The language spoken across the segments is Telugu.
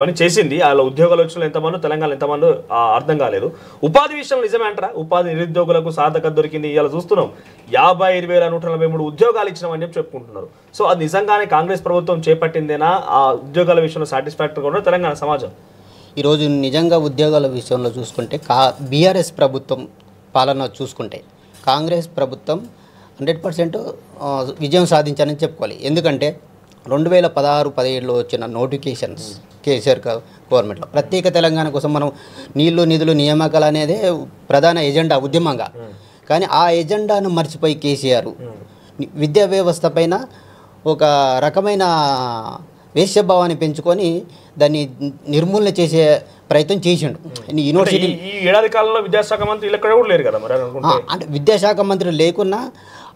పని చేసింది. వాళ్ళ ఉద్యోగాలు వచ్చిన ఎంతమంది తెలంగాణ ఎంతమంది అర్థం కాలేదు. ఉపాధి విషయం నిజమే అంటారా? ఉపాధి నిరుద్యోగులకు సాధకత దొరికింది. ఇవాళ చూస్తున్నాం 52,143 ఉద్యోగాలు ఇచ్చినామని చెప్పి చెప్పుకుంటున్నారు. సో అది నిజంగానే కాంగ్రెస్ ప్రభుత్వం చేపట్టిందేనా? ఆ ఉద్యోగాల విషయంలో సాటిస్ఫాక్టరీగా ఉన్న తెలంగాణ సమాజం ఈరోజు నిజంగా ఉద్యోగాల విషయంలో చూసుకుంటే బీఆర్ఎస్ ప్రభుత్వం పాలన చూసుకుంటే కాంగ్రెస్ ప్రభుత్వం 100% విజయం సాధించాలని చెప్పుకోవాలి. ఎందుకంటే 2016-17లో వచ్చిన నోటిఫికేషన్స్ కేసీఆర్ గవర్నమెంట్లో ప్రత్యేక తెలంగాణ కోసం మనం నీళ్లు నిధులు నియామకాలు అనేదే ప్రధాన ఎజెండా ఉద్యమంగా. కానీ ఆ ఎజెండాను మర్చిపోయి కేసీఆర్ విద్యా వ్యవస్థ పైన ఒక రకమైన వేశ్యభావాన్ని పెంచుకొని దాన్ని నిర్మూలన చేసే ప్రయత్నం చేసిండు. యూనివర్సిటీ ఈ ఏడాది కాలంలో విద్యాశాఖ మంత్రి ఇక్కడ కూడా లేరు కదా మరి అంటే విద్యాశాఖ మంత్రి లేకున్నా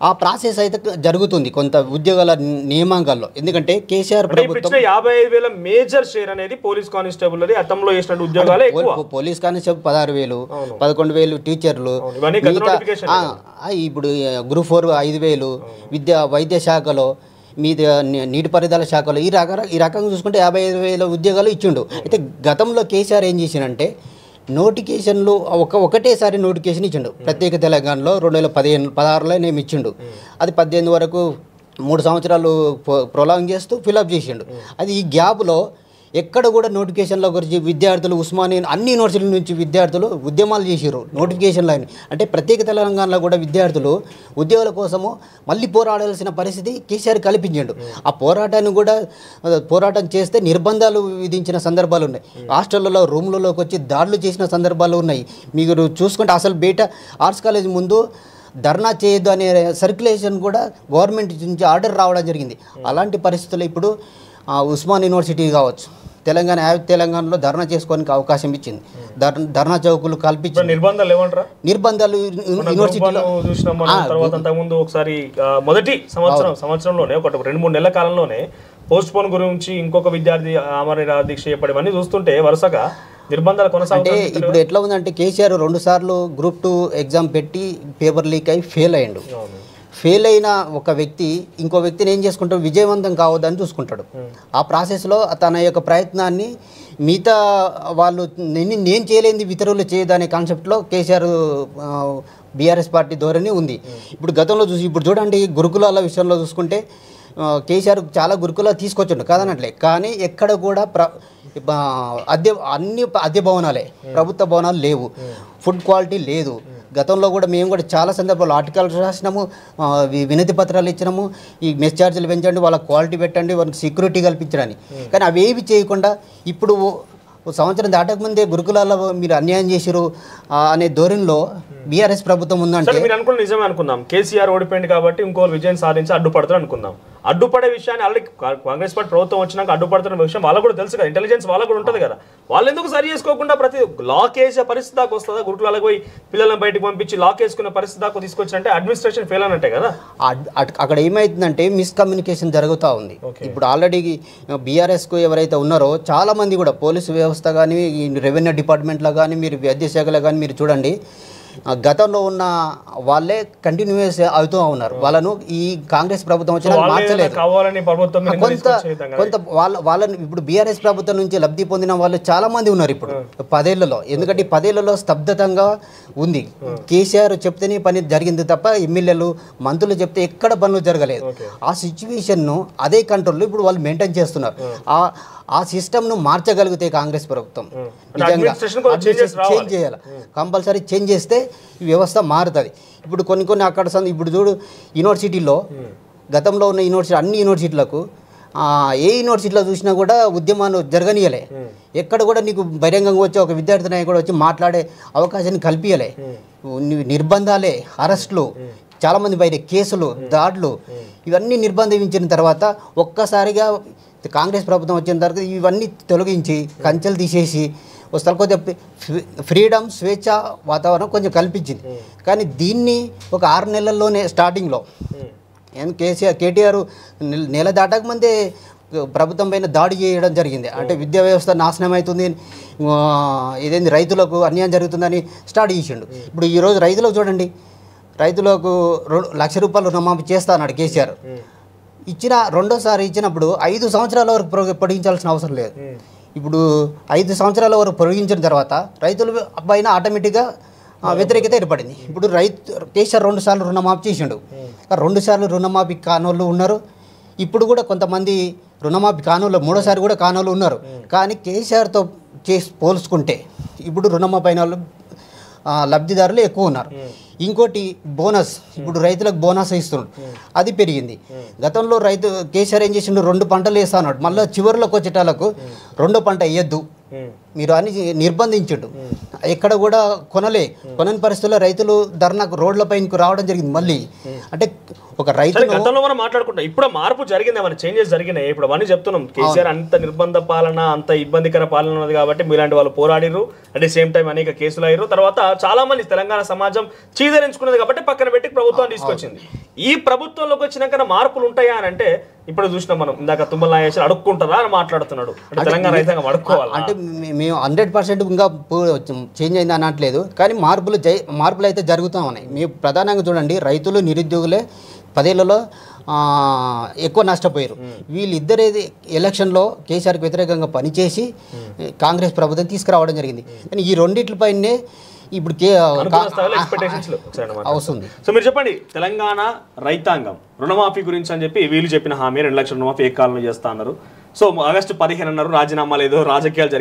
ఆ ప్రాసెస్ అయితే జరుగుతుంది కొంత ఉద్యోగాల నియామకాల్లో. ఎందుకంటే కేసీఆర్ ప్రభుత్వం 55,000 మేజర్ షేర్ అనేది పోలీస్ కానిస్టేబుల్ అది అతంలో చేసిన ఉద్యోగాలే ఎక్కువ. పోలీస్ కానిస్టేబుల్ 16,000, 11,000 టీచర్లు, ఇప్పుడు గ్రూప్ 4 5,000, వైద్య శాఖలో నీటిపారుదల శాఖలో ఈ రకంగా చూసుకుంటే 55,000 ఉద్యోగాలు ఇచ్చిండు. అయితే గతంలో కేసీఆర్ ఏం చేసిండంటే నోటిఫికేషన్లు ఒకటేసారి నోటిఫికేషన్ ఇచ్చిండు. ప్రత్యేక తెలంగాణలో 2015-16లో నేను ఇచ్చిండు. అది 18 వరకు 3 సంవత్సరాలు ప్రొలాంగ్ చేస్తూ ఫిలప్ చేసిండు. అది ఈ గ్యాప్లో ఎక్కడ కూడా నోటిఫికేషన్ల గురించి విద్యార్థులు ఉస్మానియా అన్ని యూనివర్సిటీల నుంచి విద్యార్థులు ఉద్యమాలు చేసారు నోటిఫికేషన్లో. అంటే ప్రత్యేక తెలంగాణలో కూడా విద్యార్థులు ఉద్యోగాల కోసము మళ్ళీ పోరాడాల్సిన పరిస్థితి కేసీఆర్ కల్పించాడు. ఆ పోరాటం చేస్తే నిర్బంధాలు విధించిన సందర్భాలు ఉన్నాయి. హాస్టళ్లలో రూమ్లలోకి వచ్చి దాడులు చేసిన సందర్భాలు ఉన్నాయి. మీరు చూసుకుంటే అసలు బయట ఆర్ట్స్ కాలేజ్ ముందు ధర్నా చేయొద్దు అనే సర్క్యులేషన్ కూడా గవర్నమెంట్ నుంచి ఆర్డర్ రావడం జరిగింది. అలాంటి పరిస్థితుల్లో ఇప్పుడు ఉస్మాన్ యూనివర్సిటీ కావచ్చు తెలంగాణలో ధర్నా చేసుకోవడానికి అవకాశం ఇచ్చింది. ధర్నా చౌకులు కల్పించి నిర్బంధాలు యూనివర్సిటీలో ఒకసారి మొదటి సంవత్సరంలోనే ఒక 2-3 నెలల కాలంలోనే పోస్ట్ పోన్ గురించి ఇంకొక విద్యార్థి ఆమరణ దీక్ష చేపడమని చూస్తుంటే వరుసగా నిర్బంధాలు కొనసాగుతాయి. ఇప్పుడు ఎట్లా ఉందంటే కేసీఆర్ 2 సార్లు గ్రూప్ 2 ఎగ్జామ్ పెట్టి పేపర్ లీక్ అయి ఫెయిల్ అయ్యిండు. ఫెయిల్ అయిన ఒక వ్యక్తి ఇంకో వ్యక్తిని ఏం చేసుకుంటాడు, విజయవంతం కావద్దని చూసుకుంటాడు. ఆ ప్రాసెస్లో తన యొక్క ప్రయత్నాన్ని మిగతా వాళ్ళు నేను చేయలేంది ఇతరులు చేయదు అనే కాన్సెప్ట్లో కేసీఆర్ బీఆర్ఎస్ పార్టీ ధోరణి ఉంది. ఇప్పుడు గతంలో ఇప్పుడు చూడండి గురుకులాల విషయంలో చూసుకుంటే కేసీఆర్ చాలా గురుకులాలు తీసుకొచ్చిండు కాదనట్లే. కానీ ఎక్కడ కూడా అద్దె భవనాలే, ప్రభుత్వ భవనాలు లేవు, ఫుడ్ క్వాలిటీ లేదు. గతంలో కూడా మేము కూడా చాలా సందర్భాలు ఆర్టికల్స్ రాసినాము, వినతి పత్రాలు ఇచ్చినాము, ఈ మెస్ ఛార్జీలు పెంచండి, వాళ్ళ క్వాలిటీ పెట్టండి, వాళ్ళకి సెక్యూరిటీ కల్పించడానికి. కానీ అవేవి చేయకుండా ఇప్పుడు సంవత్సరం దాటకముందే గురుకులాల్లో మీరు అన్యాయం చేసిరు అనే ధోరణిలో బీఆర్ఎస్ ప్రభుత్వం ఉందంటే మీరు అనుకున్న నిజమే అనుకుందాం. కేసీఆర్ ఓడిపోయింది కాబట్టి ఇంకో విజయం సాధించి అడ్డుపడతారు అనుకుందాం. అడ్డుపడే విషయాన్ని ఆల్రెడీ కాంగ్రెస్ పార్టీ ప్రభుత్వం వచ్చినాక అడ్డుపడుతున్న విషయం వాళ్ళకు కూడా తెలుసు కదా, ఇంటెలిజెన్స్ వాళ్ళకు కూడా ఉంటుంది కదా. వాళ్ళు ఎందుకు సరి చేసుకోకుండా ప్రతి లాక్ వేసే పరిస్థితి దాకా వస్తుందా? గురుకులాలకు పోయి పిల్లలను బయటకు పంపించి లాక్ వేసుకునే పరిస్థితి దాకా తీసుకొచ్చారంటే అడ్మినిస్ట్రేషన్ ఫెయిల్ అన్నట్టే కదా. అక్కడ ఏమైతుందంటే మిస్కమ్యూనికేషన్ జరుగుతూ ఉంది. ఇప్పుడు ఆల్రెడీ బీఆర్ఎస్కు ఎవరైతే ఉన్నారో చాలా మంది కూడా పోలీసు వ్యవస్థ కానీ రెవెన్యూ డిపార్ట్మెంట్లో కానీ మీరు విద్యాశాఖలో కానీ మీరు చూడండి గతంలో ఉన్న వాళ్ళే కంటిన్యూస్ అవుతూ ఉన్నారు. వాళ్ళను ఈ కాంగ్రెస్ ప్రభుత్వం వచ్చిన మార్చలేదు. కొంత వాళ్ళని ఇప్పుడు బీఆర్ఎస్ ప్రభుత్వం నుంచి లబ్ధి పొందిన వాళ్ళు చాలా మంది ఉన్నారు ఇప్పుడు 10 ఏళ్లలో. ఎందుకంటే 10 ఏళ్లలో స్తబ్దతంగా ఉంది. కేసీఆర్ చెప్తేనే పని జరిగింది తప్ప ఎమ్మెల్యేలు మంత్రులు చెప్తే ఎక్కడ పనులు జరగలేదు. ఆ సిచ్యువేషన్ను అదే కంట్రోల్లో ఇప్పుడు వాళ్ళు మెయింటైన్ చేస్తున్నారు. ఆ సిస్టమ్ను మార్చగలిగితే కాంగ్రెస్ ప్రభుత్వం నిజంగా చేంజ్ చేయాలి, కంపల్సరీ చేంజ్ చేస్తే ఈ వ్యవస్థ మారుతుంది. ఇప్పుడు కొన్ని అక్కడ ఇప్పుడు చూడు యూనివర్సిటీలో గతంలో ఉన్న అన్ని యూనివర్సిటీలకు ఏ యూనివర్సిటీలో చూసినా కూడా ఉద్యమాలు జరగనీయలే. ఎక్కడ కూడా నీకు బహిరంగంగా వచ్చి ఒక విద్యార్థి నాయకుడు వచ్చి మాట్లాడే అవకాశాన్ని కల్పించలే. నిర్బంధాలే, అరెస్టులు, చాలామంది బయట కేసులు, దాడులు, ఇవన్నీ నిర్బంధించిన తర్వాత ఒక్కసారిగా కాంగ్రెస్ ప్రభుత్వం వచ్చిన తర్వాత ఇవన్నీ తొలగించి కంచెలు తీసేసి వస్తారు. కొంచెం ఫ్రీడమ్, స్వేచ్ఛ వాతావరణం కొంచెం కల్పించింది. కానీ దీన్ని ఒక 6 నెలల్లోనే స్టార్టింగ్లో కేటీఆర్ నెల దాటకముందే ప్రభుత్వం పైన దాడి చేయడం జరిగింది. అంటే విద్యా వ్యవస్థ నాశనం అవుతుంది, ఇదేంది రైతులకు అన్యాయం జరుగుతుందని స్టార్ట్ చేసిండు. ఇప్పుడు ఈరోజు రైతులకు చూడండి, రైతులకు 1,00,000 రూపాయలు రుణమాఫీ చేస్తా అన్నాడు కేసీఆర్. ఇచ్చిన రెండోసారి ఇచ్చినప్పుడు 5 సంవత్సరాల వరకు పొడిగించాల్సిన అవసరం లేదు. ఇప్పుడు 5 సంవత్సరాల వరకు పొడిగించిన తర్వాత రైతుల పైన ఆటోమేటిక్గా వ్యతిరేకత ఏర్పడింది. ఇప్పుడు కేసీఆర్ 2 సార్లు రుణమాఫీ చేసిండు, 2 సార్లు రుణమాఫీ కానోళ్ళు ఉన్నారు. ఇప్పుడు కూడా కొంతమంది రుణమాఫీ కానోళ్ళు 3సారి కూడా కానోళ్ళు ఉన్నారు. కానీ కేసీఆర్తో పోల్చుకుంటే ఇప్పుడు రుణమాఫీ అయిన వాళ్ళు లబ్ధిదారులు ఎక్కువ ఉన్నారు. ఇంకోటి బోనస్, ఇప్పుడు రైతులకు బోనస్ ఇస్తున్నాడు, అది పెరిగింది. గతంలో కేసీఆర్ ఏం చేసిండు, 2 పంటలు వేస్తా అన్నాడు. మళ్ళీ చివరిలోకి వచ్చేటాలకు 2వ పంట వేయద్దు మీరు అని నిర్బంధించడు. ఎక్కడ కూడా కొనని పరిస్థితుల్లో రైతులు ధర్నాకు రోడ్లపైకి రావడం జరిగింది. మళ్ళీ అంటే ఒక రైతు గతంలో మనం మాట్లాడుకుంటాం, ఇప్పుడు మార్పు జరిగింది, ఏమైనా చేంజెస్ జరిగినాయి? ఇప్పుడు అవన్నీ చెప్తున్నాం. కేసీఆర్ అంత నిర్బంధ పాలన, అంత ఇబ్బందికర పాలన ఉన్నది కాబట్టి మీలాంటి వాళ్ళు పోరాడిరు. అట్ ది సేమ్ టైం అనేక కేసులు అయ్యారు. తర్వాత చాలా మంది తెలంగాణ సమాజం చీదరించుకున్నది కాబట్టి పక్కన పెట్టి ప్రభుత్వాన్ని తీసుకొచ్చింది. ఈ ప్రభుత్వంలోకి వచ్చినాక మార్పులు ఉంటాయా అని అంటే ఇప్పుడు చూసినాం మనం. ఇందాక తుమ్మల నాగేశ్వర అడుక్కుంటారా అని మాట్లాడుతున్నాడు. తెలంగాణ రైతాంగం అడుక్కోవాలి అంటే మేము 100% ఇంకా చేంజ్ అయింది అనట్లేదు, కానీ మార్పులు అయితే జరుగుతూ ఉన్నాయి. మేము ప్రధానంగా చూడండి, రైతులు నిరుద్యోగులే 10 ఏళ్లలో ఎక్కువ నష్టపోయారు. వీళ్ళిద్దరు ఎలక్షన్లో కేసీఆర్కి వ్యతిరేకంగా పనిచేసి కాంగ్రెస్ ప్రభుత్వం తీసుకురావడం జరిగింది. కానీ ఈ రెండిట్లపైనే ఇప్పుడు వస్తుంది. సో మీరు చెప్పండి, తెలంగాణ రైతాంగం రుణమాఫీ గురించి అని చెప్పి వీళ్ళు చెప్పిన హామీ 2 లక్షల రుణమాఫీ ఏ కాలంలో చేస్తా అన్నారు. సో ఆగస్టు 15 అన్నారు, రాజీనామా లేదు, రాజకీయాలు జరిగాయి.